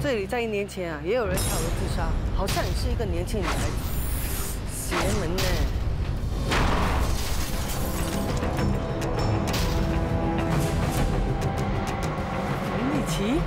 这里在1年前啊，也有人跳楼自杀，好像也是一个年轻女孩子，邪门呢。林立奇。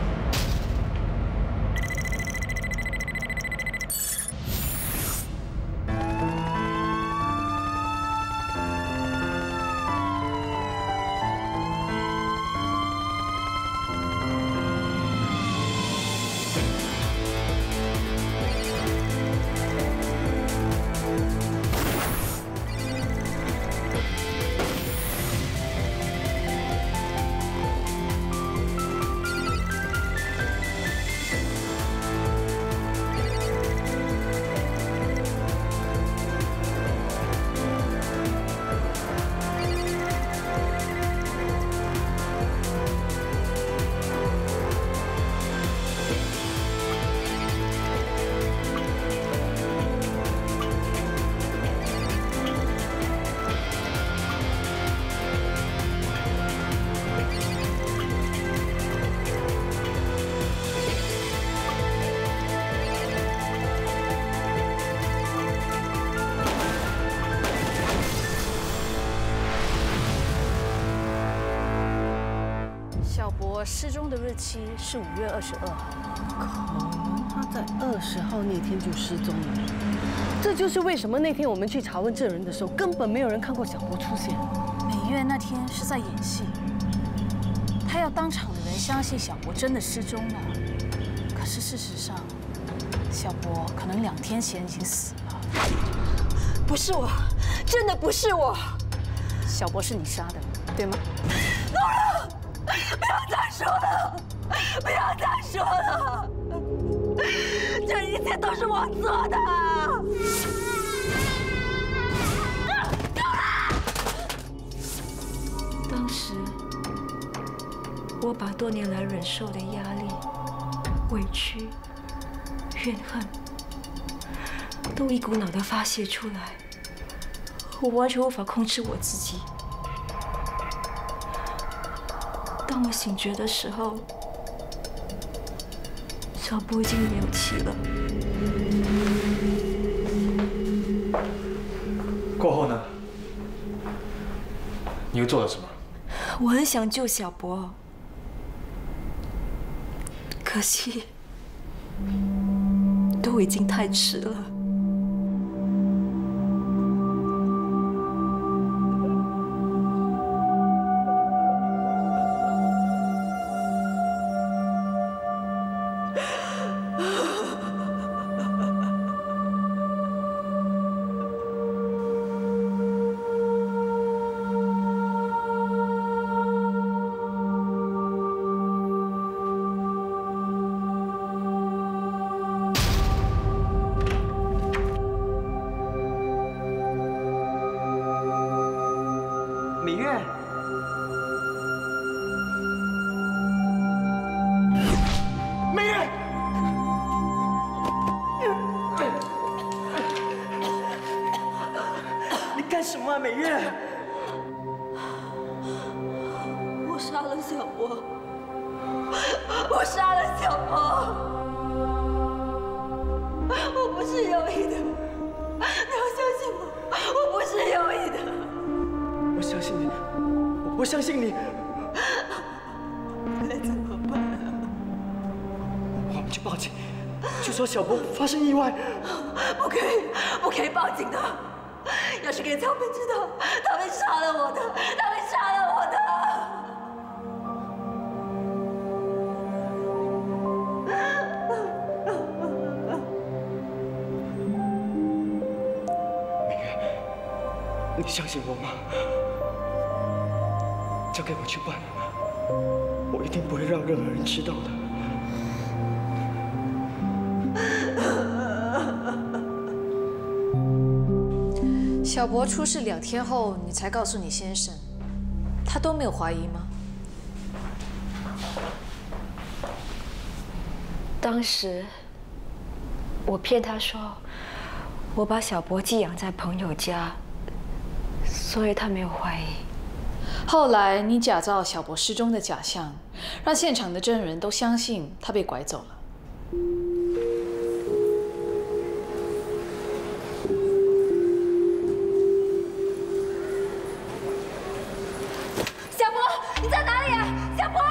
小博失踪的日期是5月22号，可能他在20号那天就失踪了。这就是为什么那天我们去查问证人的时候，根本没有人看过小博出现。美月那天是在演戏，他要当场的人相信小博真的失踪了。可是事实上，小博可能2天前已经死了。不是我，真的不是我。小博是你杀的，对吗？ 不要再说了，不要再说了，这一切都是我做的。当时，我把多年来忍受的压力、委屈、怨恨，都一股脑的发泄出来，我完全无法控制我自己。 当我醒觉的时候，小波已经没有气了。过后呢？你又做了什么？我很想救小波，可惜都已经太迟了。 美月，美月，你干什么啊，美月？我杀了小波，我杀了小波，我不是有意的，你要相信我，我不是有意的。 我相信你，我相信你。该怎么办啊？我们去报警，就说小波发生意外。不可以，不可以报警的。要是给草莓知道，他会杀了我的，他会杀了我的。美月，你相信我吗？ 交给我去办，我一定不会让任何人知道的。小博出事2天后，你才告诉你先生，他都没有怀疑吗？当时我骗他说，我把小博寄养在朋友家，所以他没有怀疑。后来你假造小博失踪的假象，让现场的证人都相信他被拐走了。小博，你在哪里啊？小博，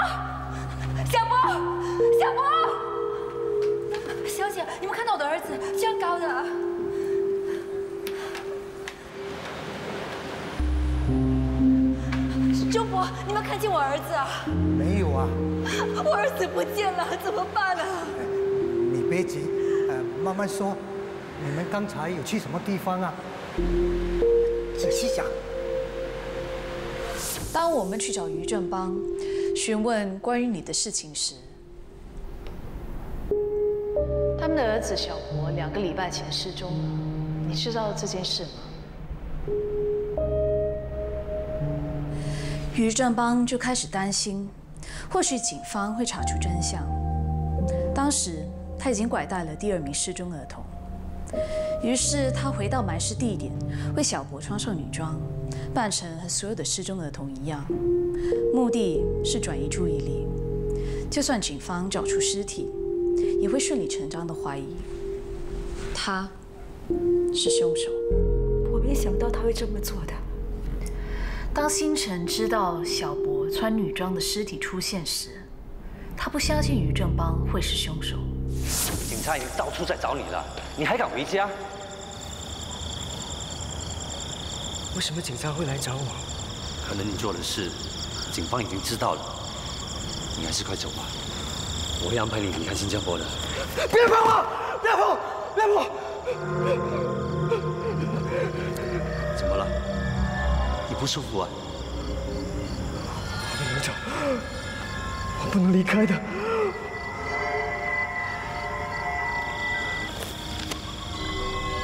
小博，小博！小姐，你们看到我的儿子这样高的？周伯，你们看见我儿子啊？没有啊。我儿子不见了，怎么办啊？你别急，慢慢说。你们刚才有去什么地方啊？仔细想。当我们去找于正邦，询问关于你的事情时，他们的儿子小博2个礼拜前失踪了。你知道这件事吗？于正邦就开始担心，或许警方会查出真相。当时他已经拐带了第2名失踪儿童，于是他回到埋尸地点，为小博穿上女装，扮成和所有的失踪儿童一样，目的是转移注意力。就算警方找出尸体，也会顺理成章地怀疑他是凶手。我没想到他会这么做的。当星辰知道小博穿女装的尸体出现时，他不相信于正邦会是凶手。警察已经到处在找你了，你还敢回家？为什么警察会来找我？可能你做的事，警方已经知道了。你还是快走吧，我会安排你离开新加坡的。别碰我！别碰！别碰！怎么了？你不舒服啊？我不能走，我不能离开的。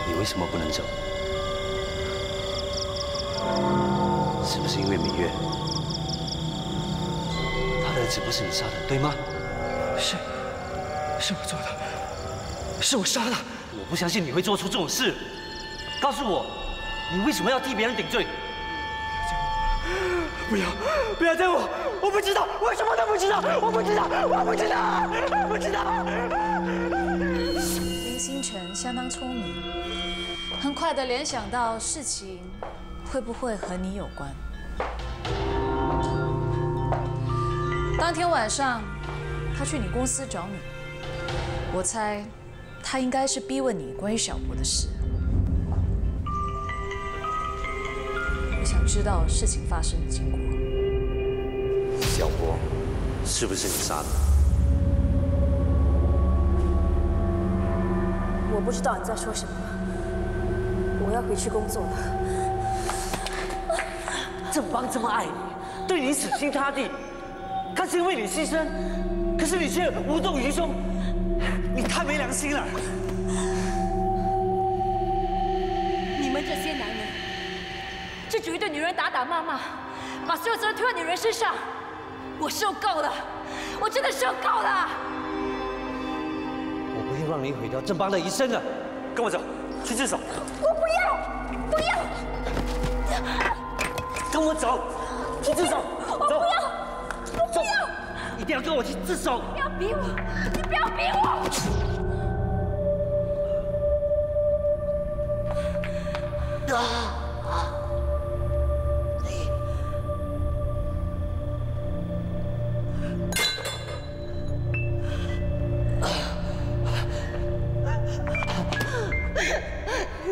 你为什么不能走？是不是因为美月？他的儿子不是你杀的，对吗？是我做的，是我杀的。我不相信你会做出这种事。告诉我，你为什么要替别人顶罪？不要再我！我不知道，我什么都不知道，我不知道。林星辰相当聪明，很快的联想到事情会不会和你有关。当天晚上，他去你公司找你，我猜他应该是逼问你关于小博的事。我想知道事情发生的经过。小博，是不是你杀的？我不知道你在说什么，我要回去工作了。正邦这么爱你，对你死心塌地，甘心为你牺牲，可是你却无动于衷，你太没良心了！你们这些男人，就只会对女人打打骂骂，把所有责任推到女人身上。我受够了，我真的受够了。我不会让你毁掉正邦的一生的。跟我走，去自首。我不要，不要！跟我走，去自首。我不要，我不要！一定要跟我去自首。不要逼我，你不要逼我！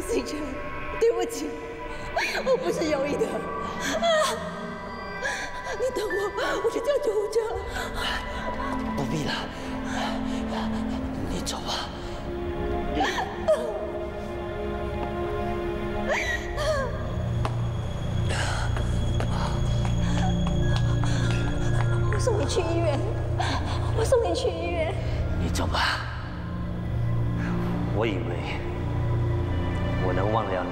星辰，对不起，我不是有意的。你等我，我去叫救护车。不必了，你走吧。我送你去医院，我送你去医院。你走吧。我以为我能忘了你，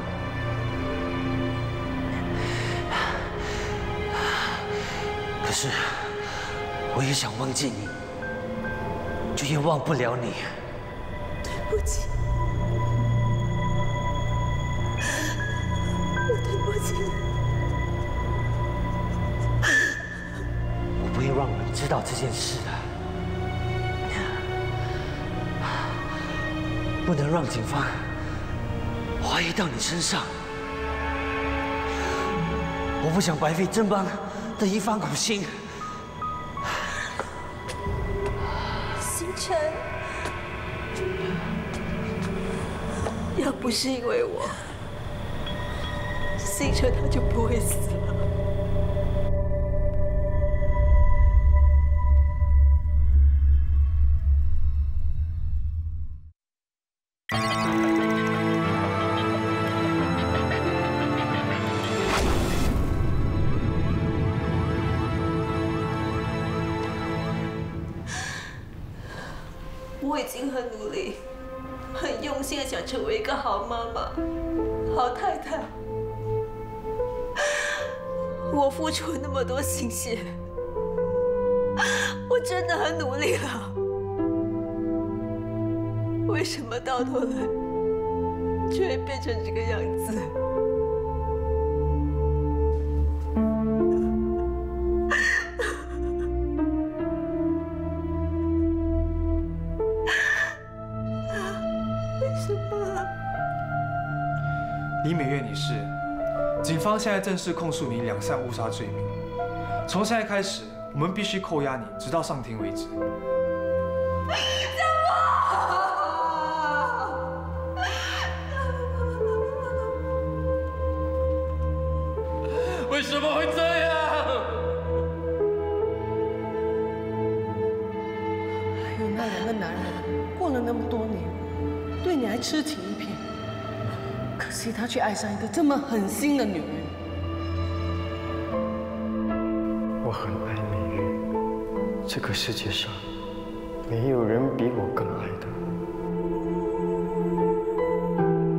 可是我越想忘记你，就越忘不了你。对不起，我对不起你。我不会让人知道这件事的。不能让警方怀疑到你身上。我不想白费真帮的一番苦心。星辰，要不是因为我，星辰他就不会死了。 我已经很努力、很用心的想成为一个好妈妈、好太太。我付出了那么多心血，我真的很努力了。为什么到头来却会变成这个样子？ 李美月女士，警方现在正式控诉你2项误杀罪名。从现在开始，我们必须扣押你，直到上庭为止。为什么会这样？还有那2个男人，过了那么多年，对你还痴情一片。 可惜他却爱上一个这么狠心的女人。我很爱美玉，这个世界上没有人比我更爱她。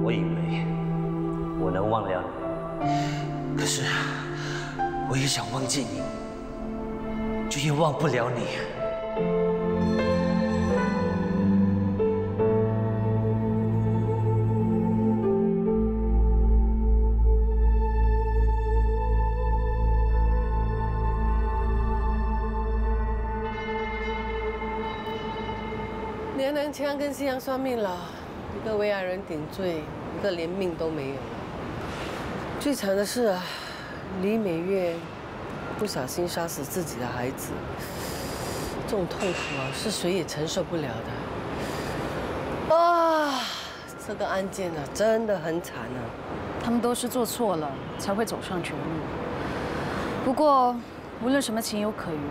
我以为我能忘了你，可是我越想忘记你，就越忘不了你。 娘娘腔跟西洋算命了，一个为爱人顶罪，一个连命都没有。最惨的是啊，李美月不小心杀死自己的孩子，这种痛苦啊，是谁也承受不了的。啊，这个案件啊，真的很惨啊。他们都是做错了，才会走上绝路。不过，无论什么情有可原，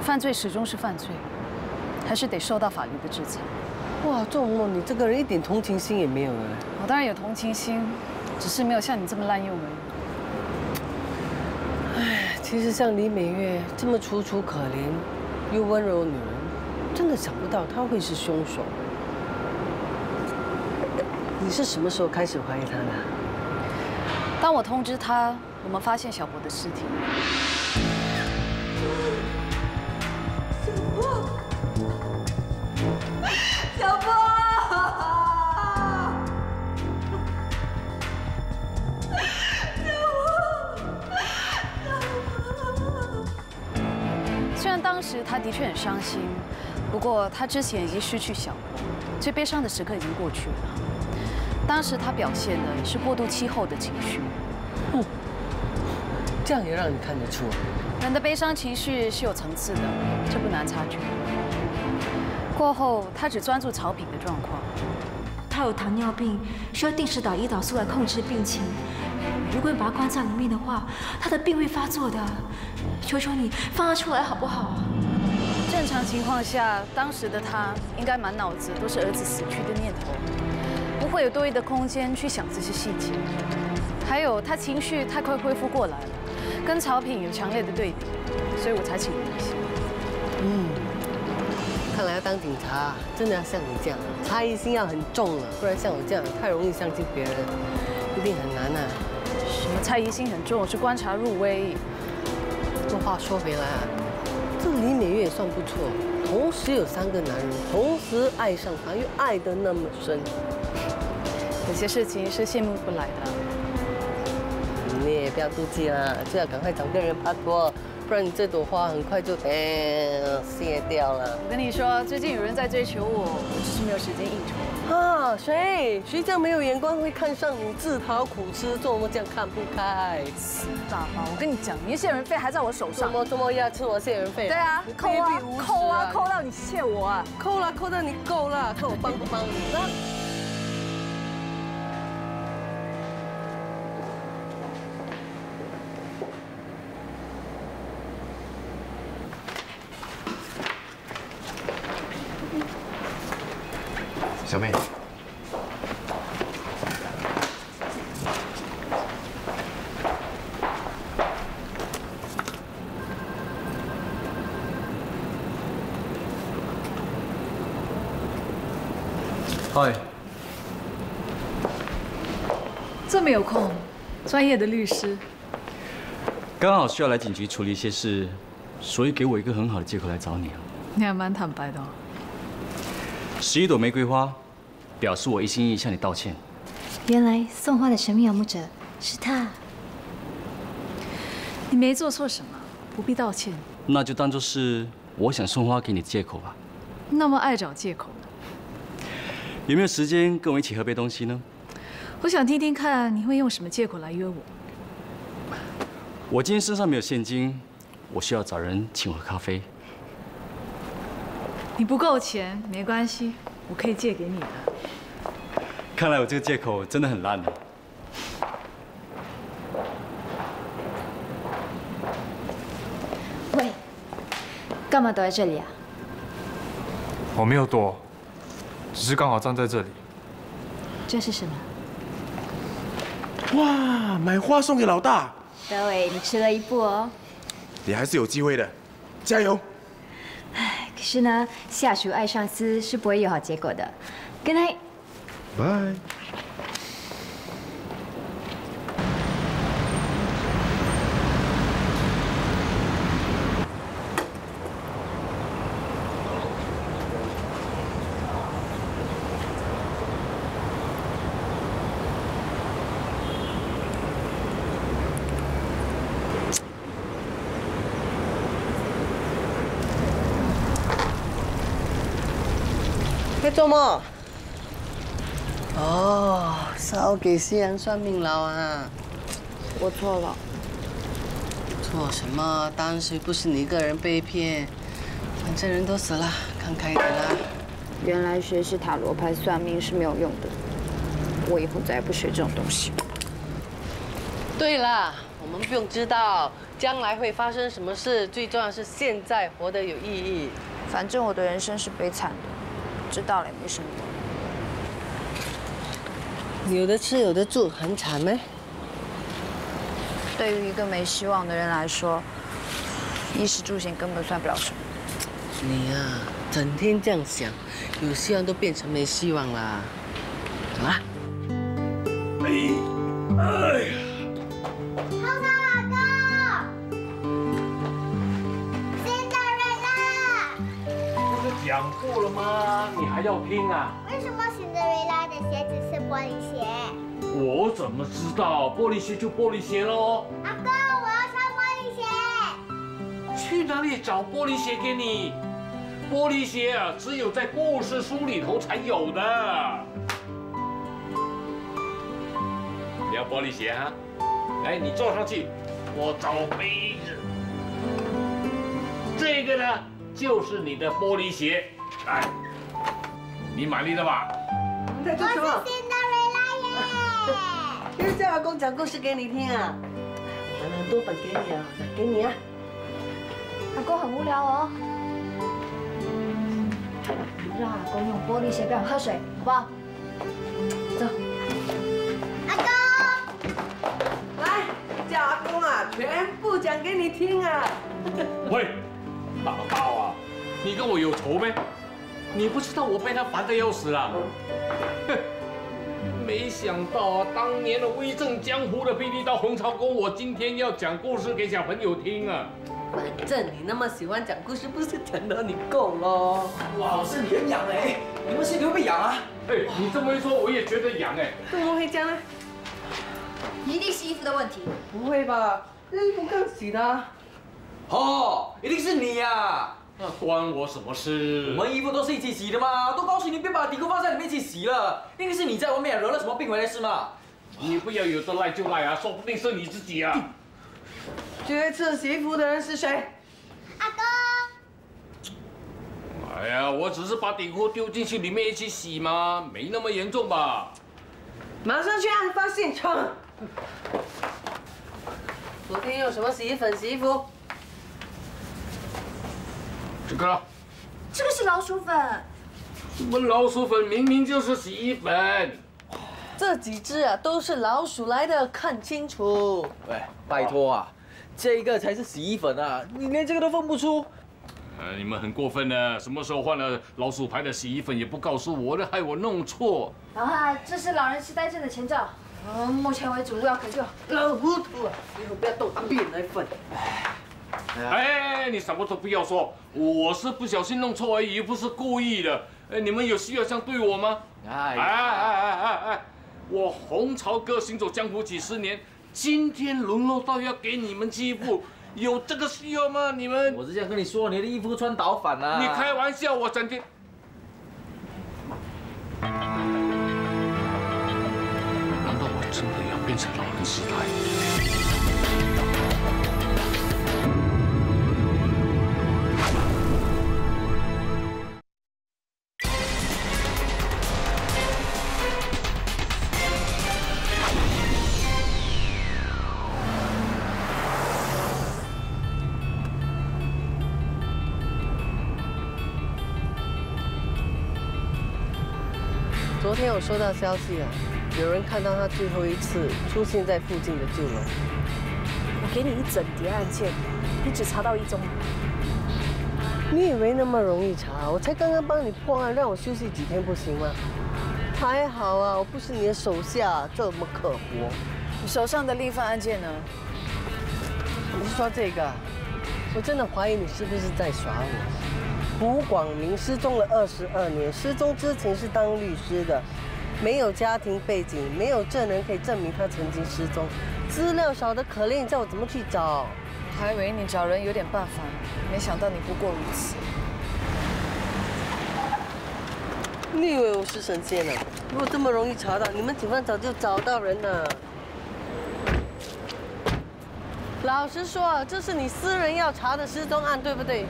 犯罪始终是犯罪。 还是得受到法律的制裁。哇，仲梦，你这个人一点同情心也没有啊！我当然有同情心，只是没有像你这么滥用而已。哎，其实像李美月这么楚楚可怜又温柔的女人，真的想不到她会是凶手。你是什么时候开始怀疑她的？当我通知他，我们发现小博的尸体。 小波，虽然当时他的确很伤心，不过他之前已经失去小博，最悲伤的时刻已经过去了。当时他表现的是过度气候的情绪。这样也让你看得出，人的悲伤情绪是有层次的，这不难察觉。 过后，他只专注曹品的状况。他有糖尿病，需要定时打胰岛素来控制病情。如果你把他关在里面的话，他的病会发作的。求求你放他出来好不好？正常情况下，当时的他应该满脑子都是儿子死去的念头，不会有多余的空间去想这些细节。还有，他情绪太快恢复过来了，跟曹品有强烈的对比，所以我才请了一下。看来要当警察，真的要像你这样，差异心要很重了，不然像我这样太容易相信别人，一定很难啊。什么猜疑心很重，是观察入微。这话说回来啊，这李美月也算不错，同时有3个男人，同时爱上她，又爱得那么深。有些事情是羡慕不来的。你也不要妒忌啦，就要赶快找个人拍拖，不然你这朵花很快就谢掉了。我跟你说，最近有人在追求我，我只是没有时间应酬。啊，谁这样没有眼光会看上你，自讨苦吃，做梦这样看不开。死大妈，我跟你讲，你的谢人费还在我手上。怎么要吃我谢人费？对啊，扣到你谢我啊，扣到你够了，看我帮不帮你呢？小妹，嗨，这么有空，专业的律师，刚好需要来警局处理一些事，所以给我一个很好的借口来找你啊。你还蛮坦白的哦。11朵玫瑰花，表示我一心一意向你道歉。原来送花的神秘仰慕者是他。你没做错什么，不必道歉。那就当作是我想送花给你的借口吧。那么爱找借口，有没有时间跟我一起喝杯东西呢？我想听听看你会用什么借口来约我。我今天身上没有现金，我需要找人请我喝咖啡。你不够钱没关系，我可以借给你的。看来我这个借口真的很烂了。喂，干嘛躲在这里啊？我没有躲，只是刚好站在这里。这是什么？哇，买花送给老大。德伟，你迟了一步哦。你还是有机会的，加油！可是呢，下属爱上司是不会有好结果的。Good night。拜。在做梦？哦，是要给西洋算命佬啊！我错了。错什么？当然是不是你一个人被骗？反正人都死了，看开点啦。原来学习塔罗牌算命是没有用的，我以后再也不学这种东西。对啦，我们不用知道将来会发生什么事，最重要是现在活得有意义。反正我的人生是悲惨的。知道了也没什么用。有的吃有的住，很惨咩？对于一个没希望的人来说，衣食住行根本算不了什么。你呀，整天这样想，有希望都变成没希望啦。走啦。讲过了吗？你还要听啊？为什么辛德瑞拉的鞋子是玻璃鞋？我怎么知道？玻璃鞋就玻璃鞋喽。阿公，我要穿玻璃鞋。去哪里找玻璃鞋给你？玻璃鞋啊，只有在故事书里头才有的。你要玻璃鞋啊？来，你坐上去，我找杯子。这个呢？就是你的玻璃鞋，来，你满意了吧？在做什么？我是辛德瑞拉耶！就是叫阿公讲故事给你听啊，买了很多本给你啊，给你啊。阿公很无聊哦，让阿公用玻璃鞋表演喝水，好不好？走。阿公，来，叫阿公啊，全部讲给你听啊。喂。大宝啊，你跟我有仇没？你不知道我被他烦得要死了。哼，没想到啊，当年的威震江湖的霹雳刀洪朝公，我今天要讲故事给小朋友听啊。反正你那么喜欢讲故事，不是讲到你够咯。哇，我身体很痒哎，你们身体会不会痒啊？哎，你这么一说，我也觉得痒哎。怎么会这样呢？一定是衣服的问题。不会吧？这衣服刚洗的。哦，一定是你呀！那关我什么事？我们衣服都是一起洗的嘛，都告诉你别把底裤放在里面一起洗了，一定是你在外面惹了什么病回来是吗？你不要有的赖就赖啊，说不定是你自己啊。这次洗衣服的人是谁？阿公。哎呀，我只是把底裤丢进去里面一起洗嘛，没那么严重吧？马上去案发现场。昨天用什么洗衣粉洗衣服？这个。这个是老鼠粉。什么老鼠粉？明明就是洗衣粉。这几只啊都是老鼠来的，看清楚。喂，拜托啊，这个才是洗衣粉啊，你连这个都分不出。你们很过分呢！什么时候换了老鼠牌的洗衣粉也不告诉我的，害我弄错。啊，这是老人痴呆症的前兆，目前为止无药可救。老糊涂啊！以后不要动当病人来粉。哎，你什么都不要说，我是不小心弄错而已，不是故意的。你们有需要这样对我吗？哎！我红潮哥行走江湖几十年，今天沦落到要给你们欺负。有这个需要吗？你们？我是这样跟你说，你的衣服都穿倒反了。你开玩笑，我整天。难道我真的要变成老人痴呆？昨天我收到消息啊，有人看到他最后一次出现在附近的旧楼。我给你一整叠案件，你只查到一宗。你以为那么容易查？我才刚刚帮你破案，让我休息几天不行吗？还好啊，我不是你的手下，这么刻薄。你手上的另一份案件呢？你是说这个？我真的怀疑你是不是在耍我。胡广明失踪了22年，失踪之前是当律师的，没有家庭背景，没有证人可以证明他曾经失踪，资料少得可怜，你叫我怎么去找？还以为你找人有点办法，没想到你不过如此。你以为我是神仙啊？如果这么容易查到，你们警方早就找到人了。老实说，这是你私人要查的失踪案，对不对？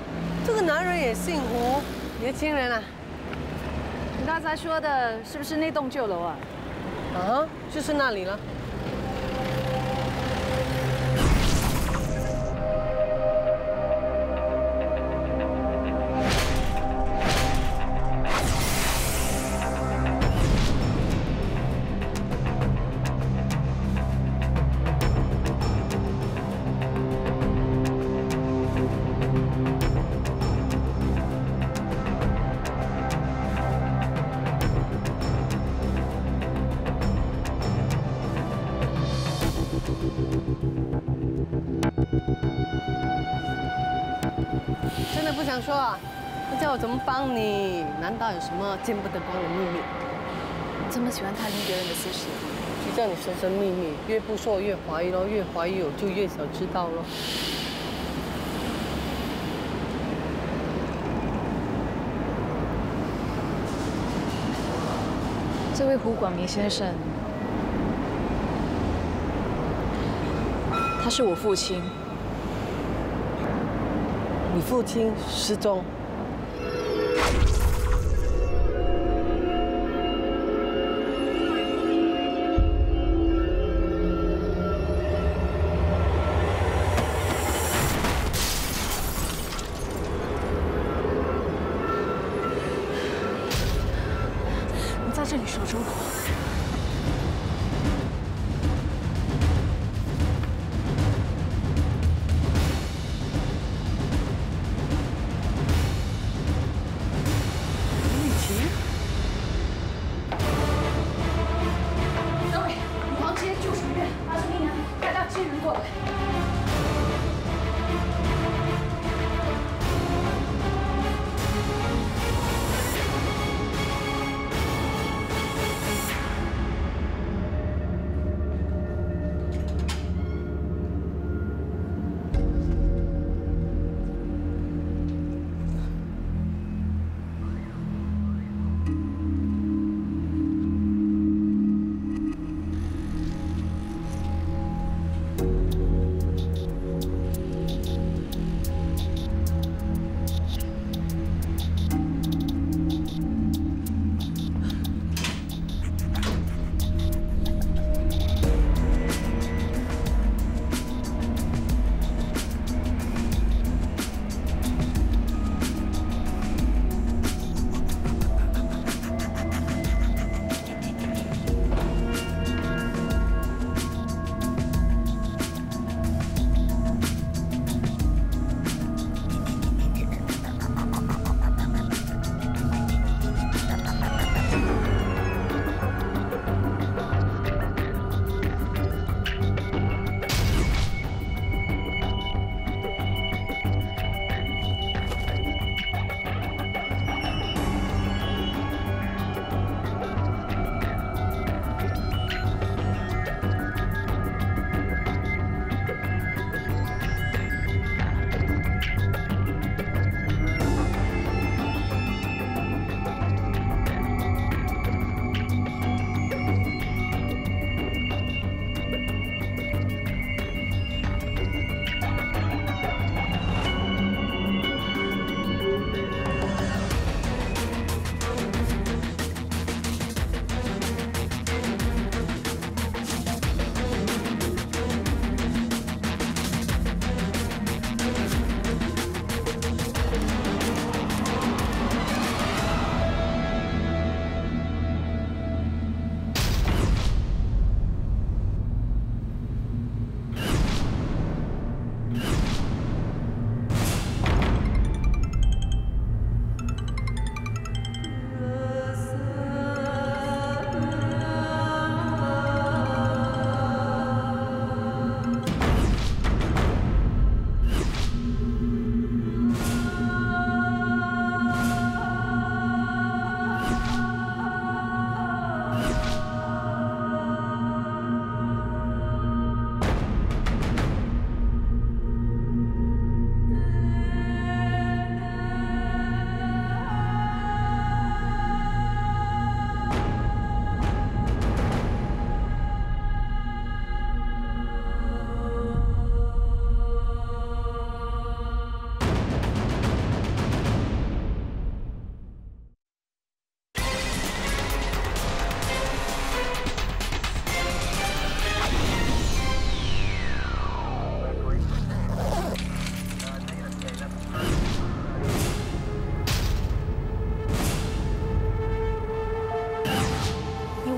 这个男人也姓胡，你的亲人啊？你刚才说的是不是那栋旧楼啊？啊，就是那里了。真的不想说啊？那叫我怎么帮你？难道有什么见不得光的秘密？这么喜欢探听别人的私事，就叫你神神秘秘，越不说我越怀疑咯，越怀疑我就越想知道咯。这位胡广明先生，他是我父亲。你父亲失踪。你在这里守住我。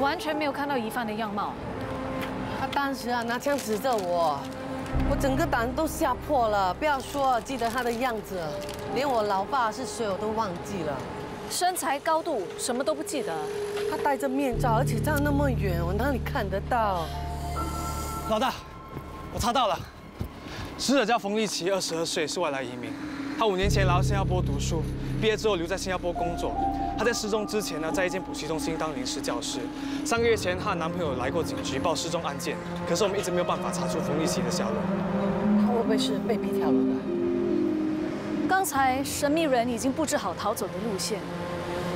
完全没有看到疑犯的样貌。他当时啊拿枪指着我，我整个胆都吓破了。不要说记得他的样子，连我老爸是谁我都忘记了。身材高度什么都不记得。他戴着面罩，而且站那么远，我哪里看得到？老大，我查到了，死者叫冯立奇，22岁，是外来移民。他5年前来到新加坡读书，毕业之后留在新加坡工作。他在失踪之前呢，在一间补习中心当临时教师。3个月前，她的男朋友来过警局报失踪案件，可是我们一直没有办法查出冯立奇的下落。他会不会是被逼跳楼的？刚才神秘人已经布置好逃走的路线，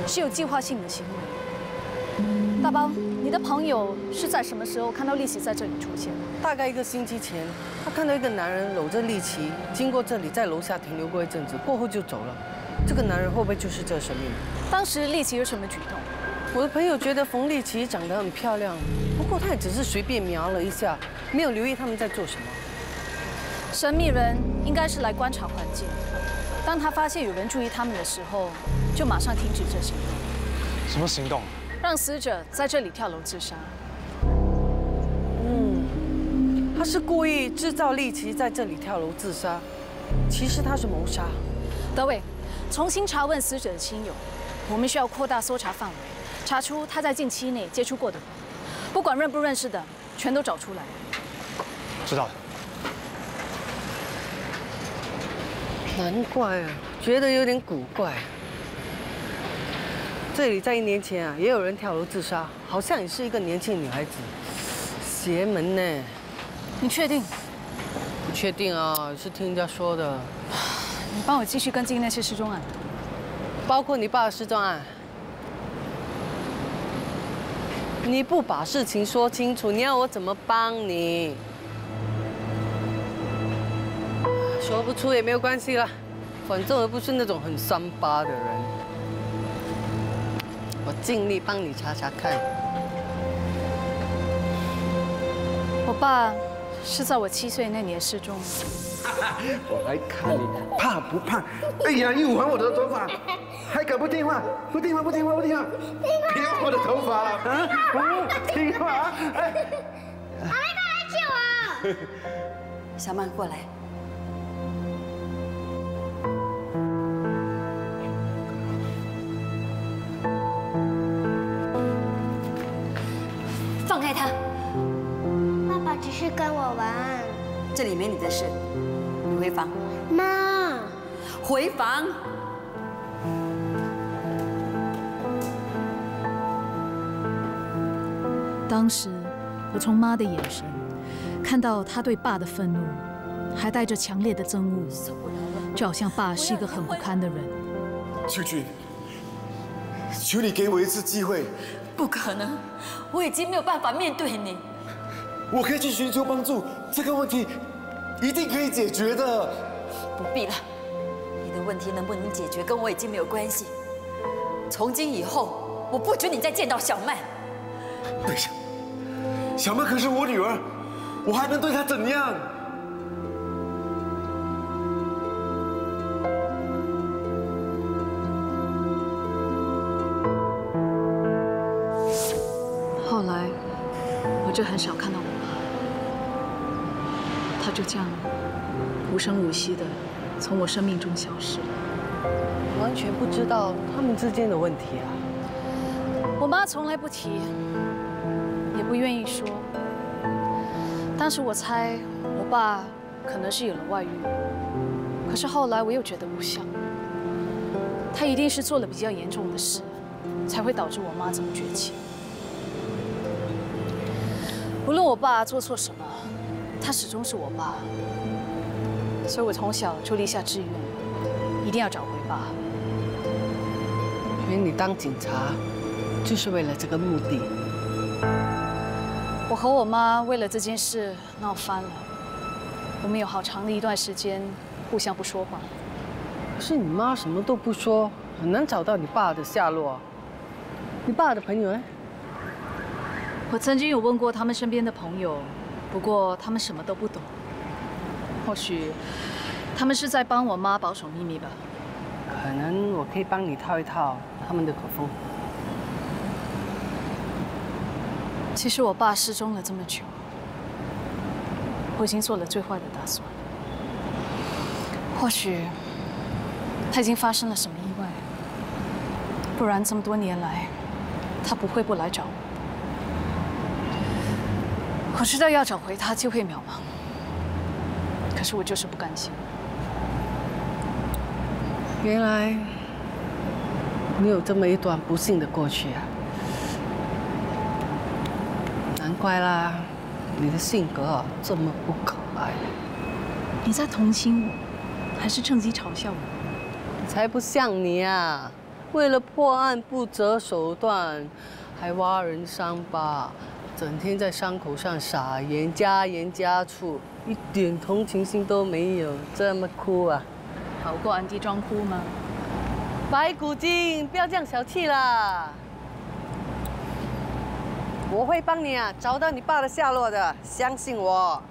是有计划性的行为。大包，你的朋友是在什么时候看到立奇在这里出现？大概1个星期前，他看到一个男人搂着立奇经过这里，在楼下停留过一阵子，过后就走了。这个男人会不会就是这神秘人？当时立奇有什么举动？我的朋友觉得冯立奇长得很漂亮，不过他也只是随便瞄了一下，没有留意他们在做什么。神秘人应该是来观察环境，当他发现有人注意他们的时候，就马上停止这行动。什么行动？让死者在这里跳楼自杀。他是故意制造立奇在这里跳楼自杀，其实他是谋杀。德伟，重新查问死者的亲友，我们需要扩大搜查范围，查出他在近期内接触过的人，不管认不认识的，全都找出来。知道了。难怪啊，觉得有点古怪。这里在1年前啊，也有人跳楼自杀，好像也是一个年轻女孩子，邪门呢。你确定？不确定啊，是听人家说的。你帮我继续跟进那些失踪案，包括你爸的失踪案。你不把事情说清楚，你要我怎么帮你？说不出也没有关系啦，反正我不是那种很三八的人。我尽力帮你查查看。我爸是在我7岁那年失踪。我来看你怕不怕？哎呀，又还我的头发，还敢不听话？不听话，不听话，不听话！别我的头发了啊！不听话！哎，阿妹快来救我！小曼过来。放开他！爸爸只是跟我玩。这里没你的事，你回房。妈，回房。当时我从妈的眼神看到她对爸的愤怒，还带着强烈的憎恶，就好像爸是一个很不堪的人。秋君，求你给我一次机会。不可能，我已经没有办法面对你。我可以去寻求帮助，这个问题一定可以解决的。不必了，你的问题能不能解决跟我已经没有关系。从今以后，我不准你再见到小曼。对呀，小曼可是我女儿，我还能对她怎样？后来我就很少看到我妈，她就这样无声无息的从我生命中消失了。完全不知道他们之间的问题啊。我妈从来不提，也不愿意说。当时我猜我爸可能是有了外遇，可是后来我又觉得不像，他一定是做了比较严重的事，才会导致我妈这么绝情。无论我爸做错什么，他始终是我爸，所以我从小就立下志愿，一定要找回爸。所以你当警察，就是为了这个目的。我和我妈为了这件事闹翻了，我们有好长的一段时间互相不说话。可是你妈什么都不说，很难找到你爸的下落。你爸的朋友呢？我曾经有问过他们身边的朋友，不过他们什么都不懂。或许他们是在帮我妈保守秘密吧。可能我可以帮你套一套他们的口风。其实我爸失踪了这么久，我已经做了最坏的打算。或许他已经发生了什么意外，不然这么多年来，他不会不来找我。我知道要找回他就会渺茫，可是我就是不甘心。原来你有这么一段不幸的过去啊！难怪啦，你的性格这么不可爱。你在同情我，还是趁机嘲笑我？才不像你啊！为了破案不择手段，还挖人伤疤，整天在伤口上撒盐，加盐加醋，一点同情心都没有，这么哭啊！好过安迪装哭吗？白骨精，不要这样小气啦！我会帮你啊，找到你爸的下落的，相信我。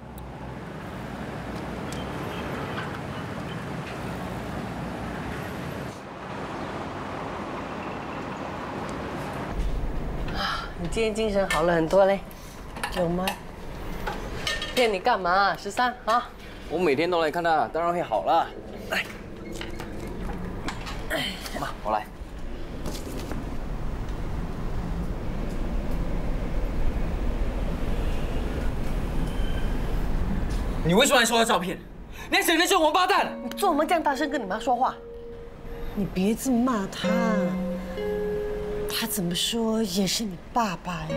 啊，你今天精神好了很多嘞，有吗？骗你干嘛？13啊！我每天都来看他，当然会好了。来，妈，我来。你为什么还收他照片？你还整天是王八蛋！你做什么这样大声跟你妈说话？你别这么骂他，他怎么说也是你爸爸呀。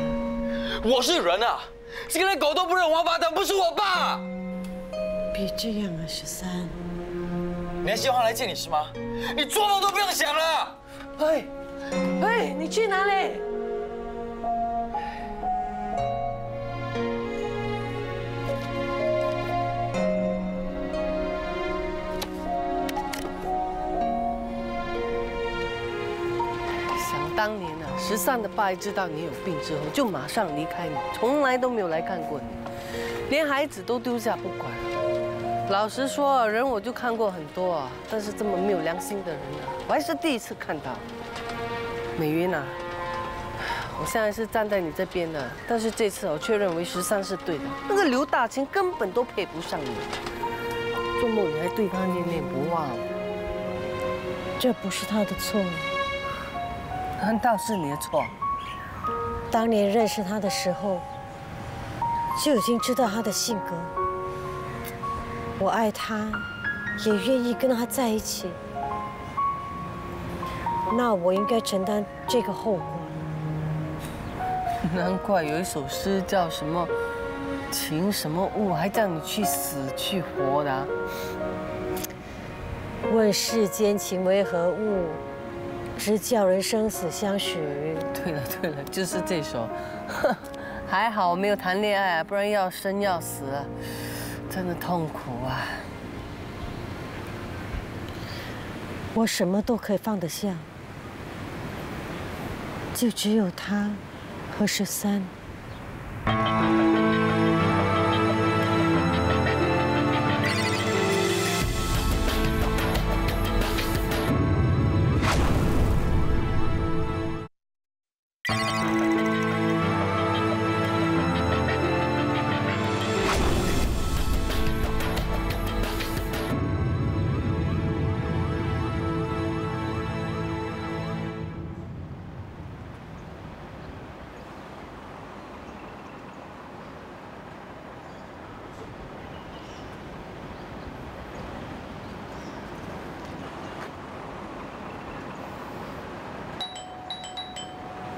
我是人啊，这个连狗都不认王八蛋，不是我爸。别这样啊，13。你还希望他来见你是吗？你做梦都不用想了。嘿，嘿，你去哪里？想当年啊，13的爸一知道你有病之后，就马上离开你，从来都没有来看过你，连孩子都丢下不管。老实说，人我就看过很多啊，但是这么没有良心的人啊，我还是第一次看到。美云啊，我现在是站在你这边的，但是这次我却认为13是对的。那个刘大清根本都配不上你，做梦你还对他念念不忘。这不是他的错，难道是你的错？当年认识他的时候，就已经知道他的性格。我爱他，也愿意跟他在一起。那我应该承担这个后果。难怪有一首诗叫什么“情什么物”，还叫你去死去活的啊。问世间情为何物，直叫人生死相许。对了对了，就是这首。还好我没有谈恋爱啊，不然要生要死啊，真的痛苦啊。我什么都可以放得下，就只有他和13。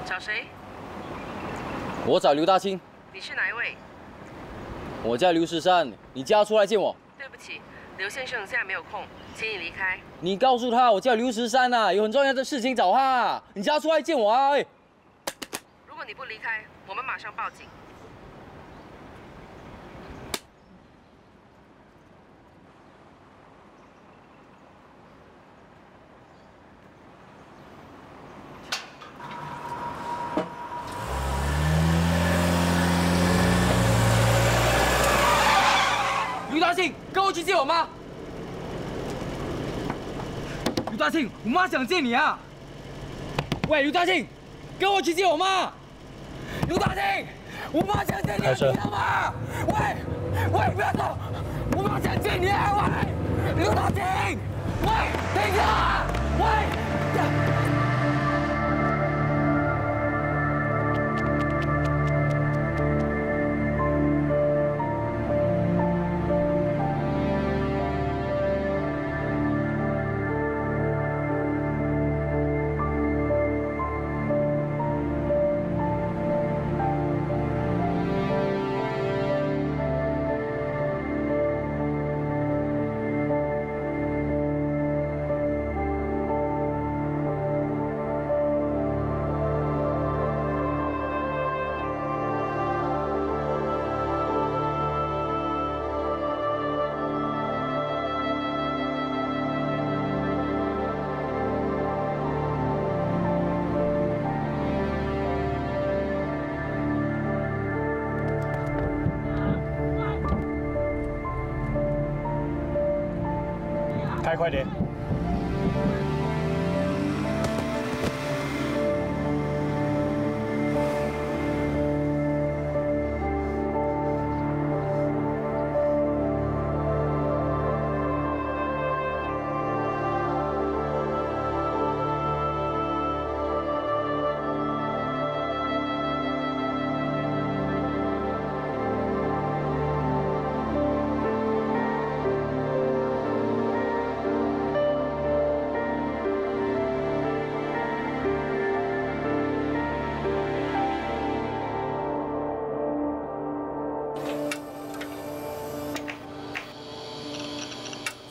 找谁？我找刘大清。你是哪一位？我叫刘13，你叫他出来见我。对不起，刘先生现在没有空，请你离开。你告诉他我叫刘13啊，有很重要的事情找他。你叫他出来见我啊！如果你不离开，我们马上报警。刘大庆，跟我去见我妈。刘大庆，我妈想见你啊！喂，刘大庆，跟我去见我妈。刘大婷，我妈想见你，开车知道吗？喂，不要走，我妈想见你，喂，刘大婷，喂，停下，喂。 开快点！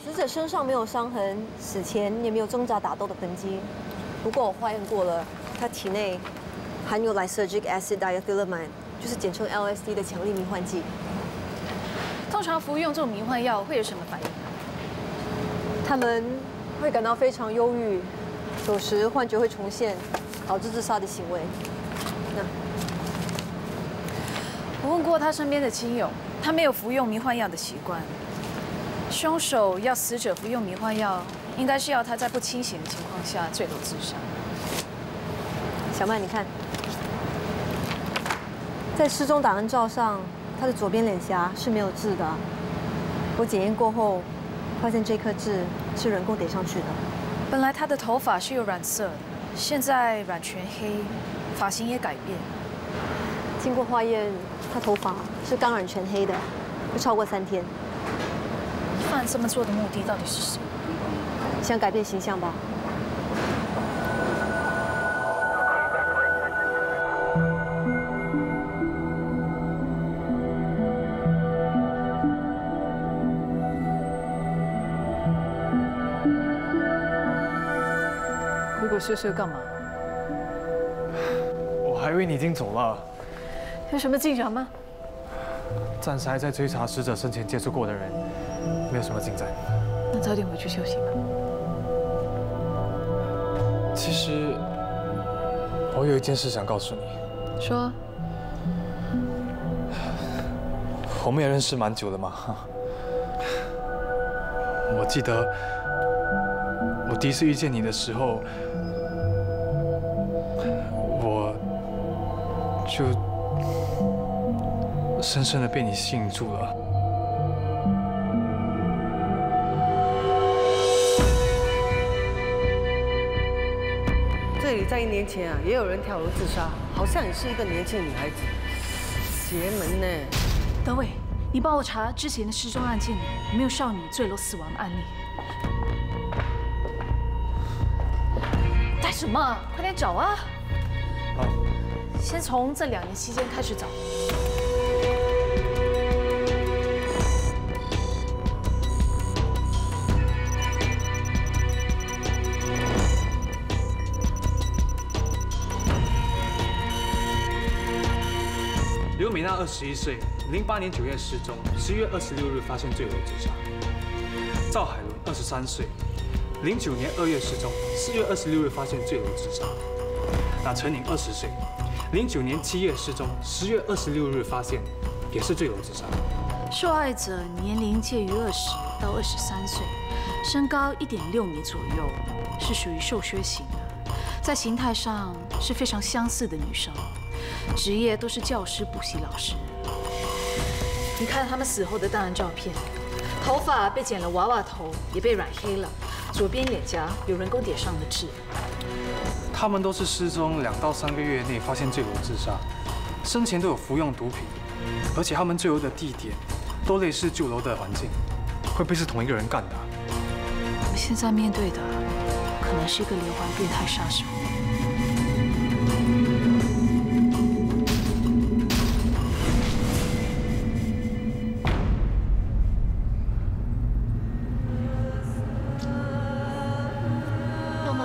死者身上没有伤痕，死前也没有挣扎打斗的痕迹。不过我化验过了，他体内含有 lysergic acid diethylamine， 就是简称 LSD 的强力迷幻剂。通常服用这种迷幻药会有什么反应？他们会感到非常忧郁，有时幻觉会重现，导致自杀的行为。我问过他身边的亲友，他没有服用迷幻药的习惯。 凶手要死者服用迷幻药，应该是要他在不清醒的情况下坠楼自杀。小曼，你看，在失踪档案照上，他的左边脸颊是没有痣的。我检验过后，发现这颗痣是人工点上去的。本来他的头发是有染色的，现在染全黑，发型也改变。经过化验，他头发是刚染全黑的，不超过3天。 犯这么做的目的到底是什么？想改变形象吧。如果是干嘛？我还以为你已经走了。有什么进展吗？暂时还在追查死者生前接触过的人。 没有什么进展，那早点回去休息吧。其实我有一件事想告诉你。说。我们也认识蛮久了嘛。我记得我第一次遇见你的时候，我就深深的被你吸引住了。 这里在1年前啊，也有人跳楼自杀，好像也是一个年轻女孩子，邪门呢。德伟，你帮我查之前的失踪案件里有没有少女坠楼死亡的案例。待什么？快点找啊！好，先从这2年期间开始找。 刘美娜21岁，08年9月失踪，10月26日发现坠楼自杀。赵海伦23岁，09年2月失踪，4月26日发现坠楼自杀。那陈宁20岁，09年7月失踪，10月26日发现，也是坠楼自杀。受害者年龄介于20到23岁，身高1.6米左右，是属于瘦削型的，在形态上是非常相似的女生。职业都是教师、补习老师。你看他们死后的档案照片，头发被剪了娃娃头，也被染黑了，左边脸颊有人工点上的痣。他们都是失踪2到3个月内发现坠楼自杀，生前都有服用毒品，而且他们坠楼的地点都类似旧楼的环境，会不会是同一个人干的？我们现在面对的可能是一个连环变态杀手。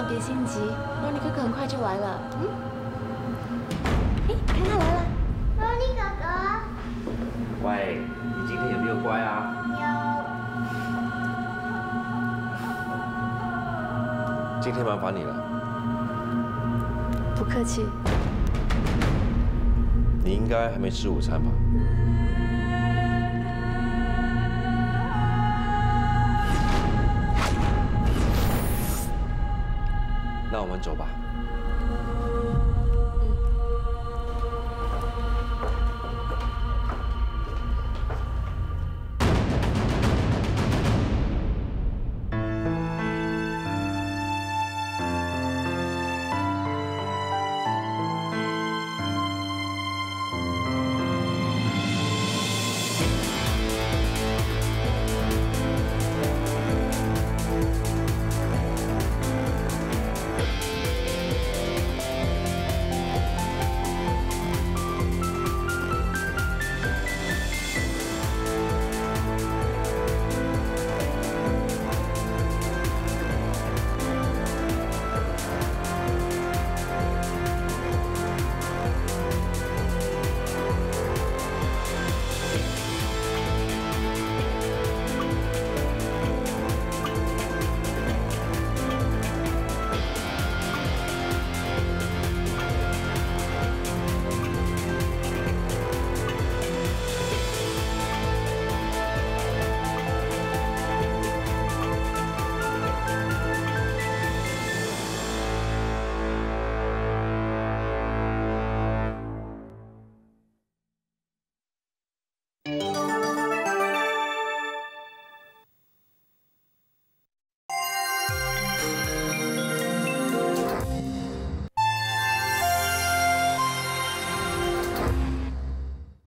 别心急，罗尼哥哥很快就来了。哎，看他来了，罗尼哥哥。喂，你今天有没有乖啊？有。今天麻烦你了。不客气。你应该还没吃午餐吧？ 那我们走吧。